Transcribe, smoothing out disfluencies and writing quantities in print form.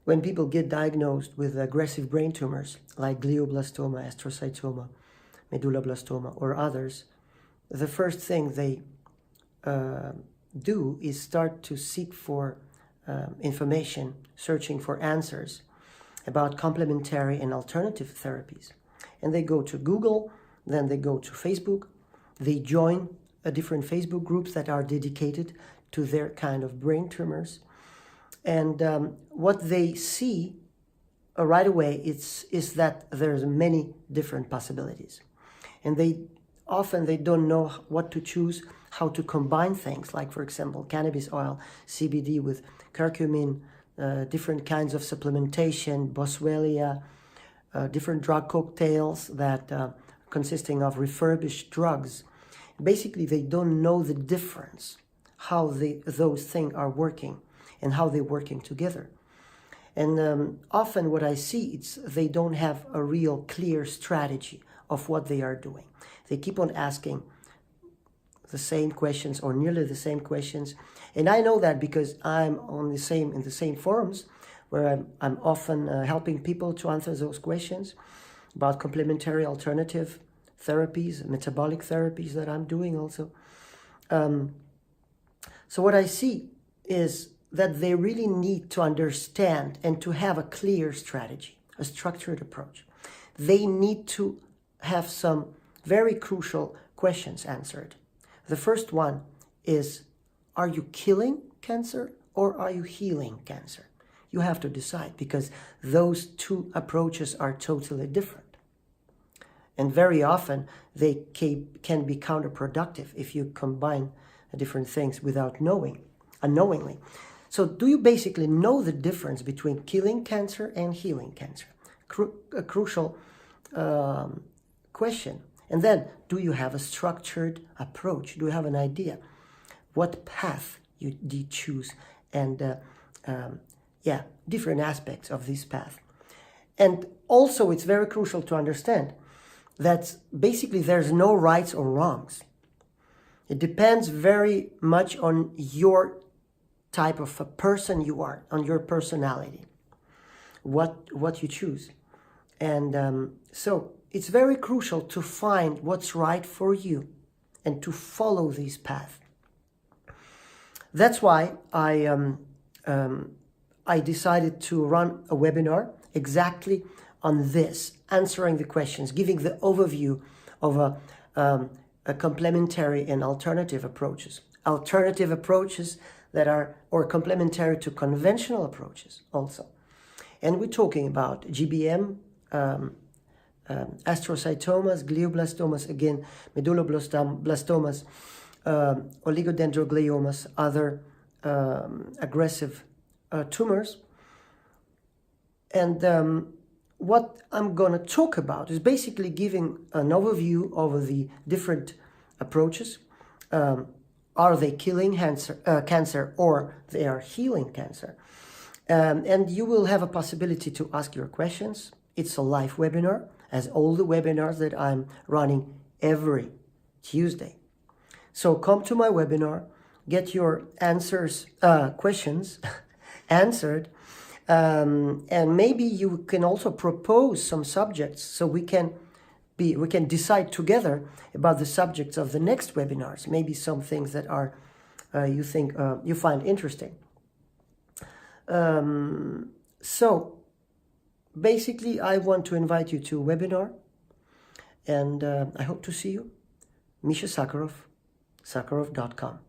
when people get diagnosed with aggressive brain tumors like glioblastoma, astrocytoma, medulloblastoma, or others, the first thing they do is start to seek for information, searching for answers about complementary and alternative therapies. And they go to Google, then they go to Facebook, they join different Facebook groups that are dedicated to their kind of brain tumors. And what they see right away is that there's many different possibilities. And they don't know what to choose, how to combine things, like, for example, cannabis oil, CBD with curcumin, different kinds of supplementation, Boswellia, different drug cocktails that consisting of refurbished drugs. Basically, they don't know the difference, how those things are working and how they're working together. And often what I see, it's they don't have a real clear strategy of what they are doing. They keep on asking the same questions or nearly the same questions. And I know that because I'm in the same forums where I'm often helping people to answer those questions about complementary alternative therapies, metabolic therapies that I'm doing also. So what I see is that they really need to understand and to have a clear strategy, a structured approach. They need to have some very crucial questions answered. The first one is, are you killing cancer or are you healing cancer? You have to decide, because those two approaches are totally different. And very often they can be counterproductive if you combine different things without knowing, unknowingly. So do you basically know the difference between killing cancer and healing cancer? A crucial question. And then, do you have a structured approach? Do you have an idea what path you choose? And different aspects of this path. And also, it's very crucial to understand that basically there's no rights or wrongs. It depends very much on your type of a person you are, on your personality, what you choose. And so it's very crucial to find what's right for you and to follow this path. That's why I decided to run a webinar exactly on this, answering the questions, giving the overview of a complementary and alternative approaches. Alternative approaches that are, or complementary to conventional approaches also. And we're talking about GBM, astrocytomas, glioblastomas, again, medulloblastomas, oligodendrogliomas, other aggressive tumors. And what I'm going to talk about is basically giving an overview of the different approaches. Are they killing cancer or they are healing cancer? And you will have a possibility to ask your questions. It's a live webinar, as all the webinars that I'm running every Tuesday. So come to my webinar, get your questions answered, and maybe you can also propose some subjects so we can decide together about the subjects of the next webinars. Maybe some things that are you think you find interesting. So basically, I want to invite you to a webinar, and I hope to see you. Misha Sakharoff, Sakharoff.com.